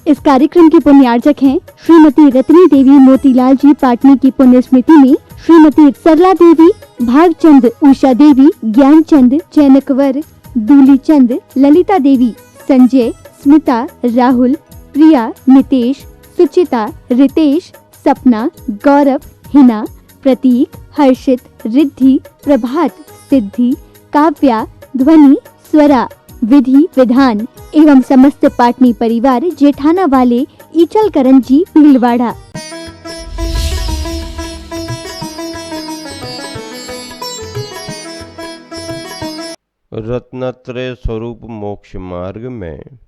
इस कार्यक्रम की पुण्यार्चक हैं श्रीमती रत्नी देवी मोतीलाल जी पाटनी की पुण्य स्मृति में श्रीमती सरला देवी, भागचंद, उषा देवी, ज्ञानचंद, चैनकवर, दूलीचंद, ललिता देवी, संजय, स्मिता, राहुल, प्रिया, नितेश, सुचिता, रितेश, सपना, गौरव, हिना, प्रतीक, हर्षित, रिद्धि, प्रभात, सिद्धि, काव्या, ध्वनि, स्वरा, विधि, विधान एवं समस्त पाटनी परिवार जेठाना वाले ईचल करंजी भीलवाड़ा। रत्नत्रय स्वरूप मोक्ष मार्ग में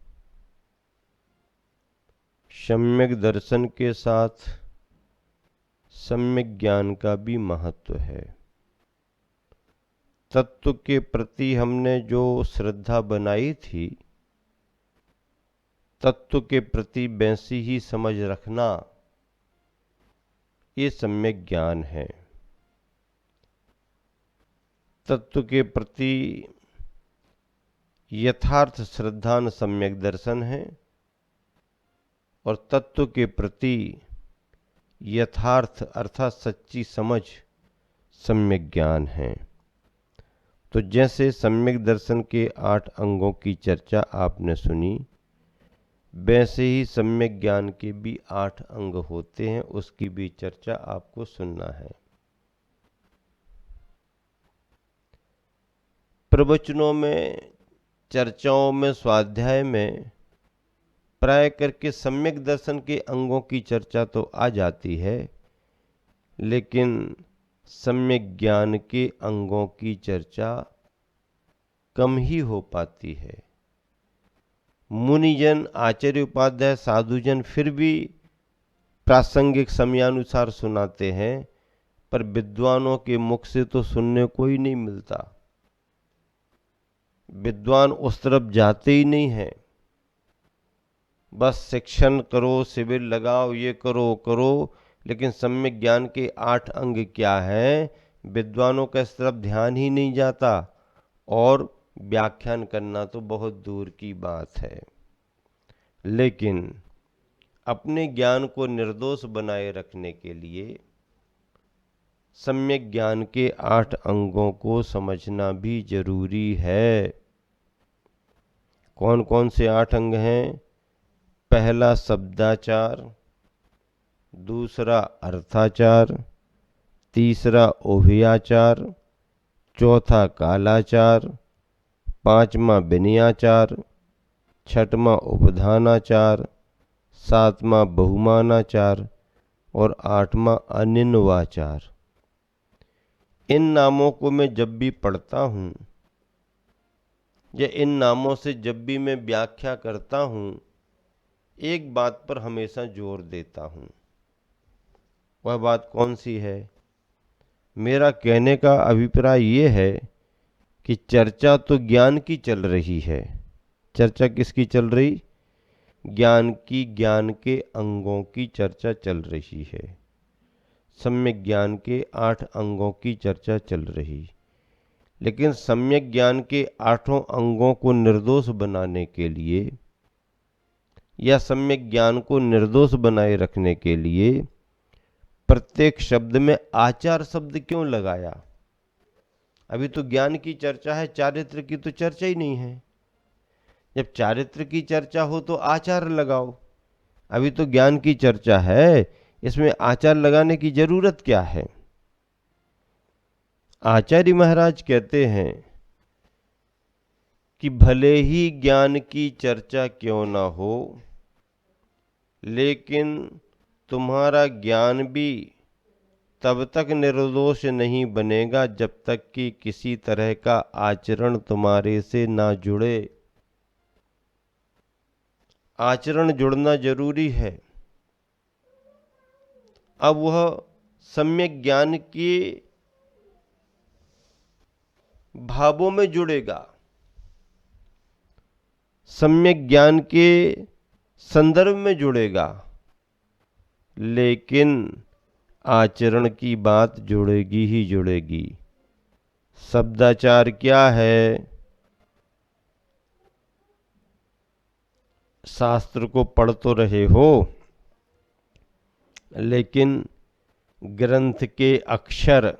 सम्यक दर्शन के साथ सम्यक ज्ञान का भी महत्व है। तत्व के प्रति हमने जो श्रद्धा बनाई थी, तत्व के प्रति वैसी ही समझ रखना, ये सम्यक ज्ञान है। तत्व के प्रति यथार्थ श्रद्धा सम्यक दर्शन है और तत्व के प्रति यथार्थ अर्थात सच्ची समझ सम्यक ज्ञान है। तो जैसे सम्यक दर्शन के 8 अंगों की चर्चा आपने सुनी, वैसे ही सम्यक ज्ञान के भी 8 अंग होते हैं, उसकी भी चर्चा आपको सुनना है। प्रवचनों में, चर्चाओं में, स्वाध्याय में प्राय करके सम्यक दर्शन के अंगों की चर्चा तो आ जाती है, लेकिन सम्यक ज्ञान के अंगों की चर्चा कम ही हो पाती है। मुनिजन, आचार्य उपाध्याय, साधुजन फिर भी प्रासंगिक समयानुसार सुनाते हैं, पर विद्वानों के मुख से तो सुनने को ही नहीं मिलता। विद्वान उस तरफ जाते ही नहीं हैं। बस शिक्षण करो, शिविर लगाओ, ये करो करो, लेकिन सम्यक ज्ञान के 8 अंग क्या हैं, विद्वानों का इस तरफ ध्यान ही नहीं जाता, और व्याख्यान करना तो बहुत दूर की बात है। लेकिन अपने ज्ञान को निर्दोष बनाए रखने के लिए सम्यक ज्ञान के 8 अंगों को समझना भी जरूरी है। कौन कौन से 8 अंग हैं? पहला शब्दाचार, दूसरा अर्थाचार, तीसरा ओहियाचार, चौथा कालाचार, पांचवा विनयाचार, छठवां उपधानाचार, सातवां बहुमानाचार और 8वां अनिन्वाचार। इन नामों को मैं जब भी पढ़ता हूँ या इन नामों से जब भी मैं व्याख्या करता हूँ, एक बात पर हमेशा जोर देता हूँ। वह बात कौन सी है? मेरा कहने का अभिप्राय ये है कि चर्चा तो ज्ञान की चल रही है। चर्चा किसकी चल रही? ज्ञान की, ज्ञान के अंगों की चर्चा चल रही है। सम्यक ज्ञान के 8 अंगों की चर्चा चल रही, लेकिन सम्यक ज्ञान के 8 अंगों को निर्दोष बनाने के लिए या सम्यक ज्ञान को निर्दोष बनाए रखने के लिए प्रत्येक शब्द में आचार शब्द क्यों लगाया? अभी तो ज्ञान की चर्चा है, चारित्र की तो चर्चा ही नहीं है। जब चारित्र की चर्चा हो तो आचार लगाओ। अभी तो ज्ञान की चर्चा है, इसमें आचार लगाने की जरूरत क्या है? आचार्य महाराज कहते हैं कि भले ही ज्ञान की चर्चा क्यों ना हो, लेकिन तुम्हारा ज्ञान भी तब तक निर्दोष नहीं बनेगा जब तक कि किसी तरह का आचरण तुम्हारे से ना जुड़े। आचरण जुड़ना जरूरी है। अब वह सम्यक ज्ञान के भावों में जुड़ेगा, सम्यक ज्ञान के संदर्भ में जुड़ेगा, लेकिन आचरण की बात जुड़ेगी ही जुड़ेगी। शब्दाचार क्या है? शास्त्र को पढ़ तो रहे हो, लेकिन ग्रंथ के अक्षर,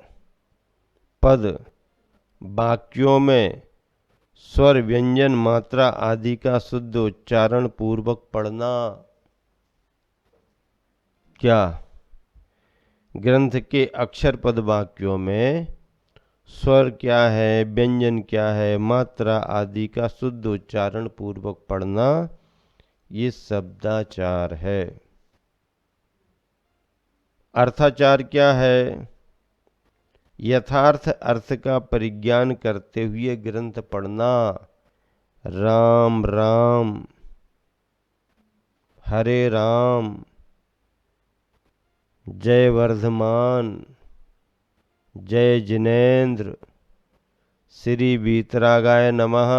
पद, वाक्यों में स्वर, व्यंजन, मात्रा आदि का शुद्ध उच्चारण पूर्वक पढ़ना। क्या? ग्रंथ के अक्षर, पद, वाक्यों में स्वर क्या है, व्यंजन क्या है, मात्रा आदि का शुद्ध उच्चारण पूर्वक पढ़ना, ये शब्दाचार है। अर्थाचार क्या है? यथार्थ अर्थ का परिज्ञान करते हुए ग्रंथ पढ़ना। राम राम, हरे राम, जय वर्धमान, जय जिनेन्द्र, श्री वीतरागाय नमः,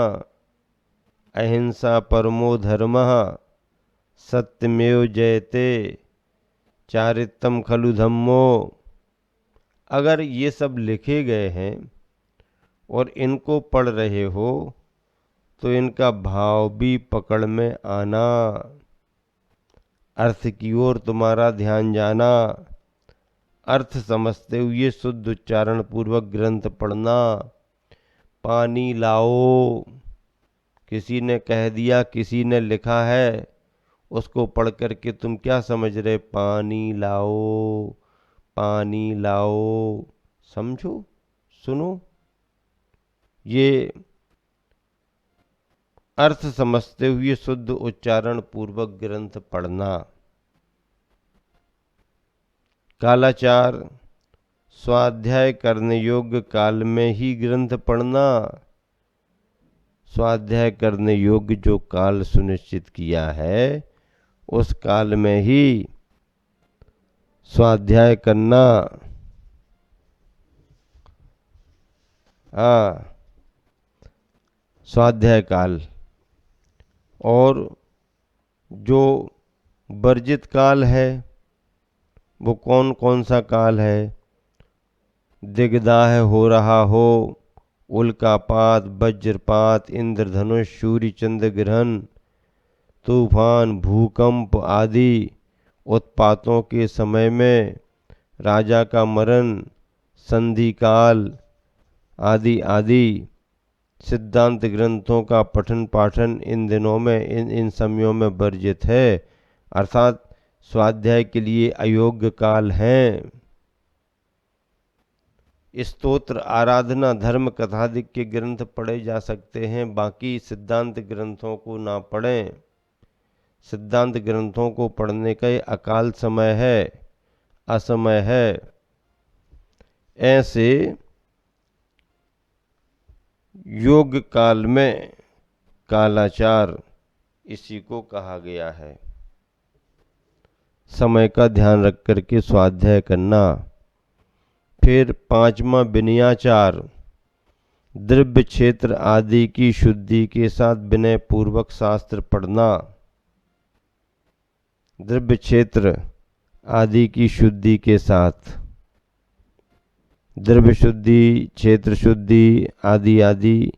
अहिंसा परमो धर्मः, सत्यमेव जयते, चारित्रम खलु धम्मो। अगर ये सब लिखे गए हैं और इनको पढ़ रहे हो तो इनका भाव भी पकड़ में आना, अर्थ की ओर तुम्हारा ध्यान जाना, अर्थ समझते हुए शुद्ध उच्चारण पूर्वक ग्रंथ पढ़ना। पानी लाओ, किसी ने कह दिया, किसी ने लिखा है, उसको पढ़ करके तुम क्या समझ रहे? पानी लाओ, पानी लाओ। समझो, सुनो, ये अर्थ समझते हुए शुद्ध उच्चारण पूर्वक ग्रंथ पढ़ना। कालाचार, स्वाध्याय करने योग्य काल में ही ग्रंथ पढ़ना। स्वाध्याय करने योग्य जो काल सुनिश्चित किया है, उस काल में ही स्वाध्याय करना। स्वाध्याय काल। और जो वर्जित काल है, वो कौन कौन सा काल है? दिग्दाह हो रहा हो, उल्कापात, वज्रपात, इंद्रधनुष, सूर्य चंद्र ग्रहण, तूफान, भूकंप आदि उत्पातों के समय में, राजा का मरण, संधि काल आदि आदि सिद्धांत ग्रंथों का पठन पाठन इन दिनों में, इन समयों में वर्जित है, अर्थात स्वाध्याय के लिए अयोग्य काल हैं। स्तोत्र, आराधना, धर्म कथादिक के ग्रंथ पढ़े जा सकते हैं, बाकी सिद्धांत ग्रंथों को ना पढ़ें। सिद्धांत ग्रंथों को पढ़ने का ये अकाल समय है, असमय है। ऐसे योग काल में कालाचार इसी को कहा गया है। समय का ध्यान रख करके स्वाध्याय करना। फिर पांचवा विनयाचार, द्रव्य क्षेत्र आदि की शुद्धि के साथ विनय पूर्वक शास्त्र पढ़ना। द्रव्य क्षेत्र आदि की शुद्धि के साथ, द्रव्य शुद्धि, क्षेत्र शुद्धि आदि आदि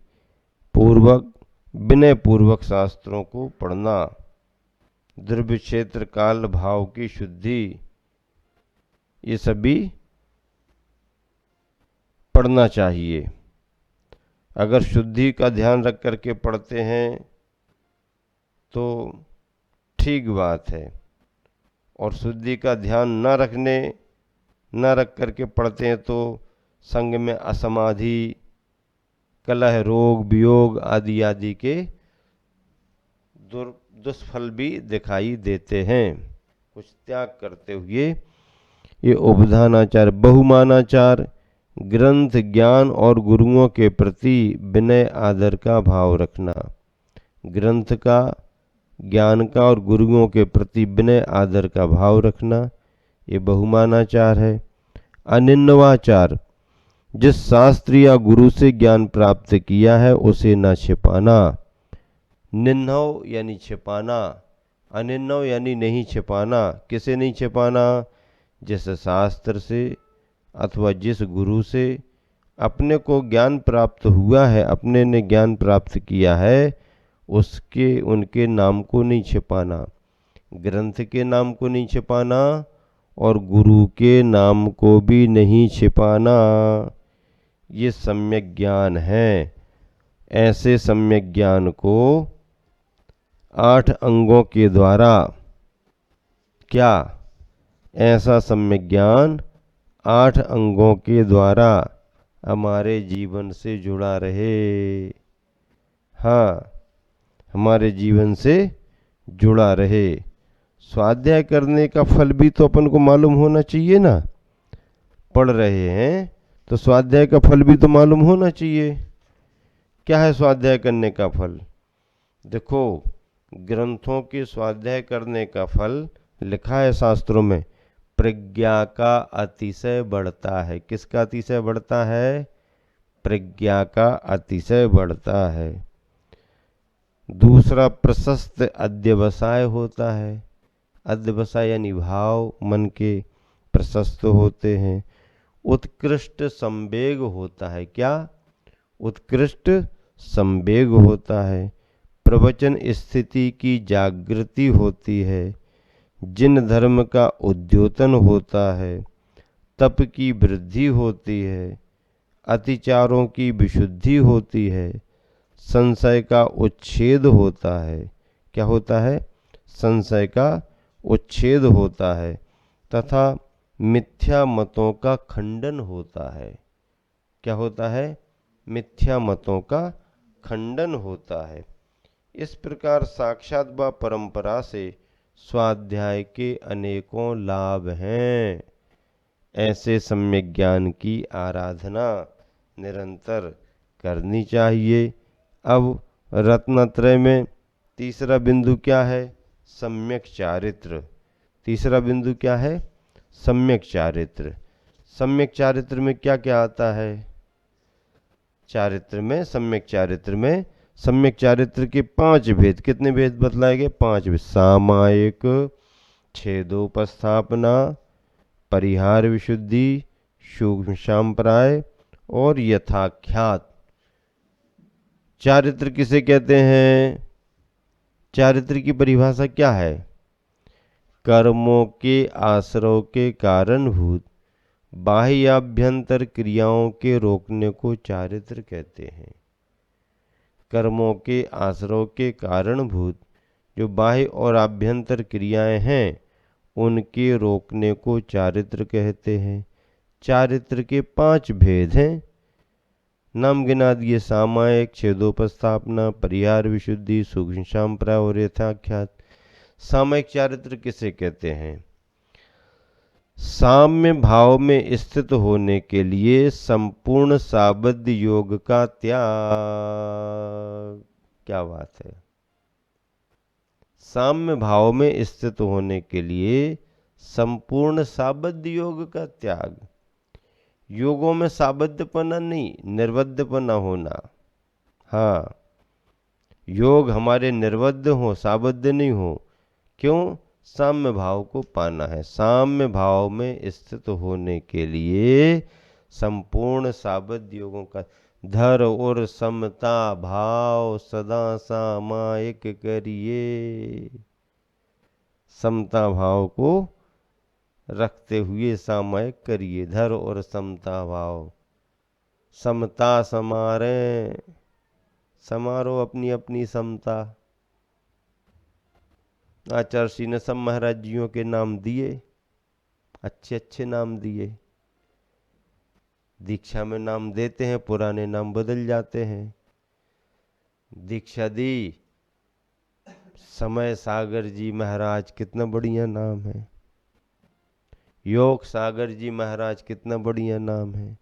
पूर्वक, विनय पूर्वक शास्त्रों को पढ़ना। द्रव्य क्षेत्र काल भाव की शुद्धि, ये सभी पढ़ना चाहिए। अगर शुद्धि का ध्यान रख करके पढ़ते हैं तो ठीक बात है, और शुद्धि का ध्यान न रख करके पढ़ते हैं तो संग में असमाधि, कलह, रोग, वियोग आदि आदि के दुष्फल भी दिखाई देते हैं। कुछ त्याग करते हुए ये उपधानाचार, बहुमानाचार, ग्रंथ, ज्ञान और गुरुओं के प्रति विनय आदर का भाव रखना। ग्रंथ का, ज्ञान का और गुरुओं के प्रति विनय आदर का भाव रखना, ये बहुमानाचार है। अनिन्नवाचार, जिस शास्त्र या गुरु से ज्ञान प्राप्त किया है उसे न छिपाना। निन्नव यानी छिपाना, अनिन्नव यानी नहीं छिपाना। किसे नहीं छिपाना? जिस शास्त्र से अथवा जिस गुरु से अपने को ज्ञान प्राप्त हुआ है, अपने ने ज्ञान प्राप्त किया है, उसके उनके नाम को नहीं छिपाना, ग्रंथ के नाम को नहीं छिपाना और गुरु के नाम को भी नहीं छिपाना। ये सम्यक ज्ञान है। ऐसे सम्यक ज्ञान को 8 अंगों के द्वारा, क्या ऐसा सम्यक ज्ञान 8 अंगों के द्वारा हमारे जीवन से जुड़ा रहे। हाँ, हमारे जीवन से जुड़ा रहे। स्वाध्याय करने का फल भी तो अपन को मालूम होना चाहिए ना। पढ़ रहे हैं तो स्वाध्याय का फल भी तो मालूम होना चाहिए। क्या है स्वाध्याय करने का फल? देखो, ग्रंथों के स्वाध्याय करने का फल लिखा है शास्त्रों में, प्रज्ञा का अतिशय बढ़ता है। किसका अतिशय बढ़ता है? प्रज्ञा का अतिशय बढ़ता है। दूसरा, प्रशस्त अध्यवसाय होता है। अध्यवसाय यानी भाव मन के प्रशस्त होते हैं। उत्कृष्ट संवेग होता है। क्या? उत्कृष्ट संवेग होता है। प्रवचन स्थिति की जागृति होती है। जिन धर्म का उद्योतन होता है। तप की वृद्धि होती है। अतिचारों की विशुद्धि होती है। संशय का उच्छेद होता है। क्या होता है? संशय का उच्छेद होता है तथा मिथ्या मतों का खंडन होता है। क्या होता है? मिथ्या मतों का खंडन होता है। इस प्रकार साक्षात व परंपरा से स्वाध्याय के अनेकों लाभ हैं। ऐसे सम्यक ज्ञान की आराधना निरंतर करनी चाहिए। अब रत्नत्रय में तीसरा बिंदु क्या है? सम्यक चारित्र। तीसरा बिंदु क्या है? सम्यक चारित्र। सम्यक चारित्र में क्या क्या आता है? चारित्र में, सम्यक चारित्र में, सम्यक चारित्र के 5 भेद। कितने भेद बतलाए गए? 5 भेद। सामायिक, छेदोपस्थापना, परिहार विशुद्धि, सूक्ष्म सांप्राय और यथाख्यात। चारित्र किसे कहते हैं? चारित्र की परिभाषा क्या है? कर्मों के आश्रव के कारणभूत बाह्याभ्यंतर क्रियाओं के रोकने को चारित्र कहते हैं। कर्मों के आश्रव के कारणभूत जो बाह्य और आभ्यंतर क्रियाएं हैं, उनके रोकने को चारित्र कहते हैं। चारित्र के 5 भेद हैं। नाम गिना दिए। सामायिक, छेदोपस्थापना, परिहार विशुद्धि, सूक्ष्म सांप्राय और यथाख्यात। सामायिक चारित्र किसे कहते हैं? साम्य भाव में स्थित होने के लिए संपूर्ण साबद्ध योग का त्याग। क्या बात है! साम्य भाव में स्थित होने के लिए संपूर्ण साबद्ध योग का त्याग। योगों में साबद्धपना नहीं, निर्बद्धपना होना। हाँ, योग हमारे निर्बद्ध हो, साबद्ध नहीं हो। क्यों? साम्य भाव को पाना है। साम्य भाव में स्थित होने के लिए संपूर्ण साबद्ध योगों का धर और समता भाव सदा सामायिक करिए। समता भाव को रखते हुए सामायिक करिए। धर और समता भाव। समता समारे, समारो अपनी अपनी समता। आचार्य श्री ने सब महाराज जियों के नाम दिए, अच्छे अच्छे नाम दिए। दीक्षा में नाम देते हैं, पुराने नाम बदल जाते हैं। दीक्षा दी समय सागर जी महाराज, कितना बढ़िया नाम है। योग सागर जी महाराज, कितना बढ़िया नाम है।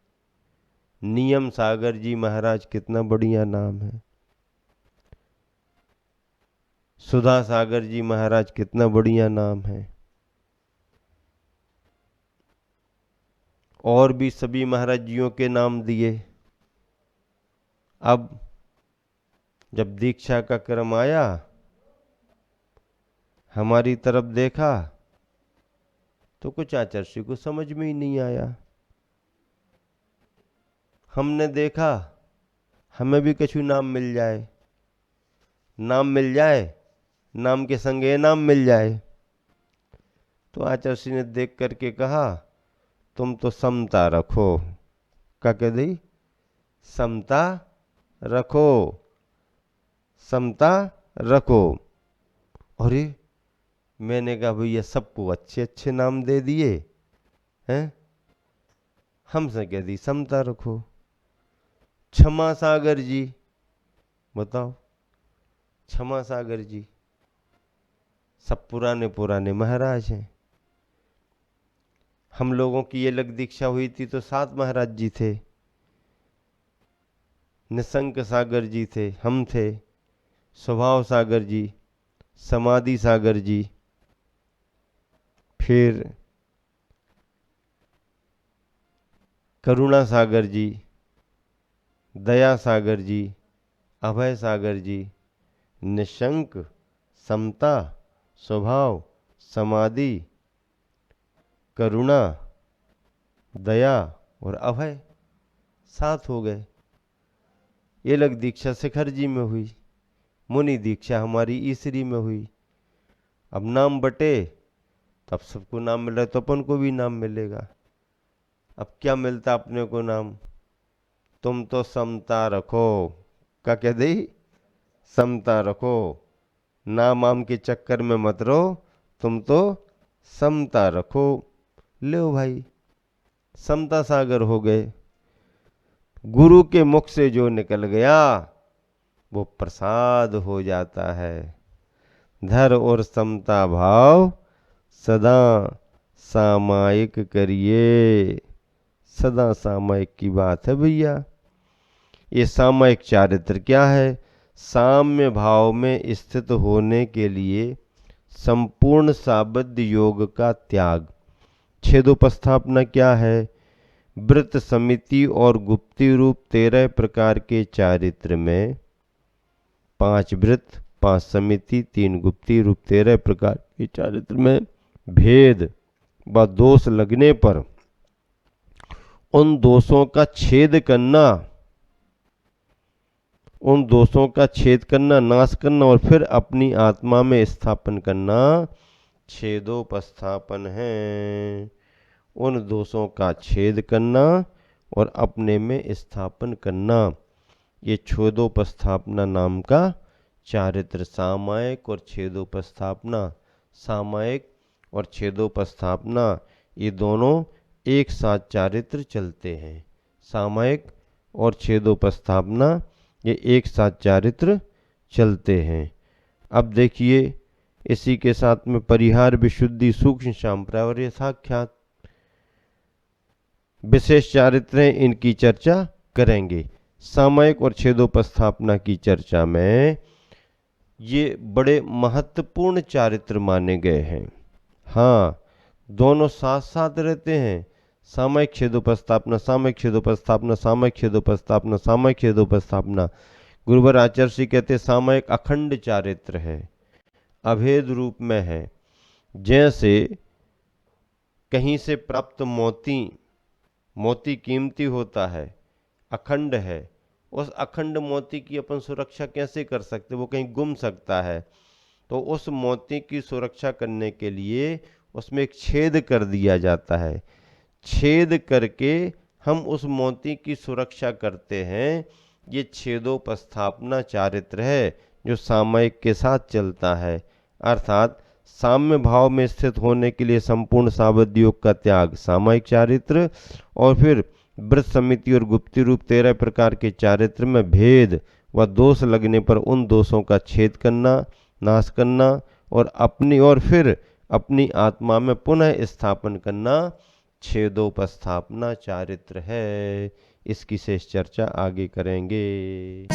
नियम सागर जी महाराज, कितना बढ़िया नाम है। सुधा सागर जी महाराज, कितना बढ़िया नाम है। और भी सभी महाराज जियों के नाम दिए। अब जब दीक्षा का क्रम आया, हमारी तरफ देखा तो कुछ आचार्य को समझ में ही नहीं आया। हमने देखा हमें भी कछु नाम मिल जाए। नाम मिल जाए, नाम के संग ये नाम मिल जाए। तो आचार्य ने देख करके कहा तुम तो समता रखो। क्या कह दी? समता रखो, समता रखो। अरे मैंने कहा भैया सबको अच्छे अच्छे नाम दे दिए हैं, हमसे कह दी समता रखो। क्षमा सागर जी, बताओ, क्षमा सागर जी सब पुराने पुराने महाराज हैं। हम लोगों की ये लग दीक्षा हुई थी तो 7 महाराज जी थे, निशंक सागर जी थे, हम थे, स्वभाव सागर जी, समाधि सागर जी, फिर करुणा सागर जी, दया सागर जी, अभय सागर जी, निशंक, समता, स्वभाव, समाधि, करुणा, दया और अभय, 7 हो गए। ये लग दीक्षा शिखर जी में हुई, मुनि दीक्षा हमारी ईसरी में हुई। अब नाम बटे, तब सबको नाम मिल रहा है तो अपन को भी नाम मिलेगा। अब क्या मिलता अपने को नाम? तुम तो समता रखो। क्या कह दी? समता रखो, नाम आम के चक्कर में मत रहो, तुम तो समता रखो। लो भाई, समता सागर हो गए। गुरु के मुख से जो निकल गया वो प्रसाद हो जाता है। धर और समता भाव सदा सामायिक करिए। सदा सामायिक की बात है भैया। ये सामायिक चारित्र क्या है? साम्य भाव में स्थित होने के लिए संपूर्ण साबद्ध योग का त्याग। छेदोपस्थापना क्या है? वृत्त, समिति और गुप्ती रूप 13 प्रकार के चारित्र में 5 वृत्त, 5 समिति, 3 गुप्ती रूप 13 प्रकार के चारित्र में भेद व दोष लगने पर उन दोषों का छेद करना, उन दोषों का छेद करना, नाश करना और फिर अपनी आत्मा में स्थापन करना छेदोपस्थापन है। उन दोषों का छेद करना और अपने में स्थापन करना, ये छेदोपस्थापना नाम का चारित्र। सामायिक और छेदोपस्थापना, सामायिक और छेदोपस्थापना ये दोनों एक साथ चारित्र चलते हैं। सामायिक और छेदोपस्थापना ये एक साथ चारित्र चलते हैं। अब देखिए इसी के साथ में परिहार, विशुद्धि, सूक्ष्म सांप्रदाय, साक्षात विशेष चारित्र हैं, इनकी चर्चा करेंगे। सामायिक और छेदोपस्थापना की चर्चा में ये बड़े महत्वपूर्ण चारित्र माने गए हैं। हाँ, दोनों साथ साथ रहते हैं। सामायिक छेदोपस्थापना, सामायिक छेदोपस्थापना, सामायिक छेदोपस्थापना, सामायिक छेदोपस्थापना। गुरुवर आचार्य श्री कहते सामायिक अखंड चारित्र है, अभेद रूप में है। जैसे कहीं से प्राप्त मोती, मोती कीमती होता है, अखंड है, उस अखंड मोती की अपन सुरक्षा कैसे कर सकते? वो कहीं गुम सकता है, तो उस मोती की सुरक्षा करने के लिए उसमें एक छेद कर दिया जाता है। छेद करके हम उस मोती की सुरक्षा करते हैं। ये छेदोपस्थापना चारित्र है जो सामायिक के साथ चलता है। अर्थात साम्य भाव में स्थित होने के लिए संपूर्ण साबद्ध योग का त्याग, सामायिक चारित्र, और फिर वृत्त, समिति और गुप्ती रूप 13 प्रकार के चारित्र में भेद व दोष लगने पर उन दोषों का छेद करना, नाश करना और फिर अपनी आत्मा में पुनः स्थापन करना छेदोपस्थापना चारित्र है। इसकी शेष चर्चा आगे करेंगे।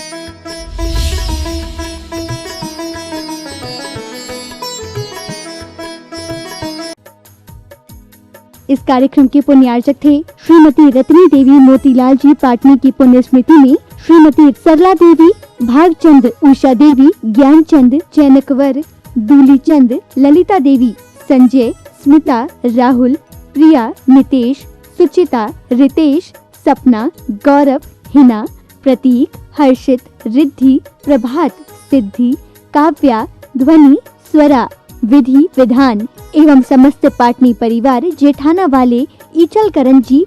इस कार्यक्रम के पुण्यार्चक थे श्रीमती रत्नी देवी मोतीलाल जी पाटनी की पुण्य स्मृति में श्रीमती सरला देवी, भागचंद, उषा देवी, ज्ञानचंद, चैनकवर, दूलीचंद, ललिता देवी, संजय, स्मिता, राहुल, प्रिया, नितेश, सुचिता, रितेश, सपना, गौरव, हिना, प्रतीक, हर्षित, रिद्धि, प्रभात, सिद्धि, काव्या, ध्वनि, स्वरा, विधि, विधान एवं समस्त पाटनी परिवार जेठाना वाले ईचलकरण जी